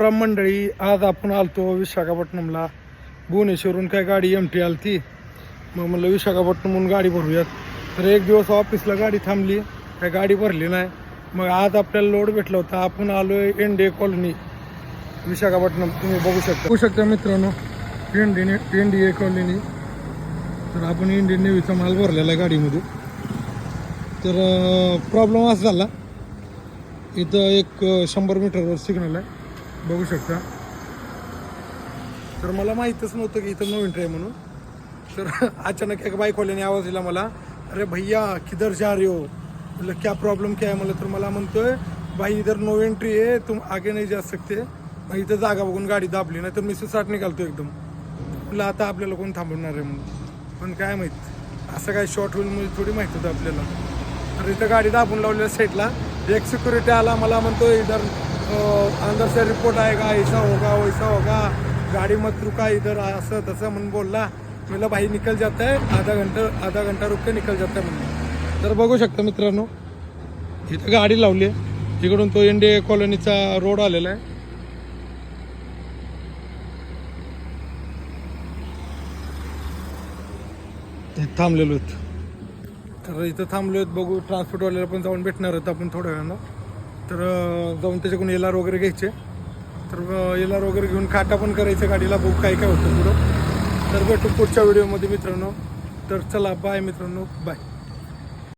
मंडळी, आज आपण आलतो विशाखापट्टणमला. भुवनेश्वरून काय गाडी एमटी आलती. मग म्हणलं विशाखापट्टणमहून गाडी भरूयात. तर एक दिवस ऑफिसला गाडी थांबली, काय गाडी भरली नाही. मग आज आपल्याला लोड भेटला होता. आपण आलोय एनडीए कॉलनी विशाखापट्टणम. तुम्ही बघू शकता मित्रांनो, एनडीए कॉलनी. तर आपण इंडियन नेव्हीचा माल भरलेला आहे गाडीमध्ये. तर प्रॉब्लेम असा झाला, इथं एक 100 मीटरवर सिग्नल आहे, बघू शकता. तर मला माहीतच नव्हतं की इथं नो एंट्री आहे म्हणून. तर अचानक एक बाईकवाल्याने आवाज दिला मला, अरे भैया किधर जा रहे हो. मतलब क्या प्रॉब्लेम क्या आहे मला. तर मला म्हणतोय भाई इधर नो एंट्री है, तुम आगे नहीं जा सकते. मग इथं जागा बघून गाडी दाबली, नाही तर मी 60 निघालतो एकदम. म्हटलं आता आपल्याला कोण थांबवणार आहे म्हणून. पण काय माहीत असं काय शॉर्ट होईल म्हणजे थोडी माहीत होतं आपल्याला. तर इथं गाडी दाबून लावलेल्या साईडला एक सिक्युरिटी आला, मला म्हणतो इधर अंदर से रिपोर्ट आएगा, ऐसा होगा वैसा होगा, गाड़ी मत रुका इधर, असं तसं म्हणून बोलला. मला भाई निकल जाता है, आधा घंटा रुक के निकल जाता है म्हणून. तर बघू शकता मित्रांनो, इथं गाडी लावली आहे. इकडून तो एनडीए कॉलनीचा रोड आलेला आहे. थांबलेलो आहेत. तर इथं थांबलो आहेत. बघू, ट्रान्सपोर्टवाल्याला पण जाऊन भेटणार आहेत आपण थोड्या वेळानं. तर जाऊन त्याच्याकडून एल आर वगैरे घ्यायचे. तर एल आर वगैरे घेऊन खाटा पण करायचं गाडीला. बघू काय काय होतं पुढं. तर भेटू पुढच्या व्हिडिओमध्ये मित्रांनो. तर चला बाय मित्रांनो, बाय.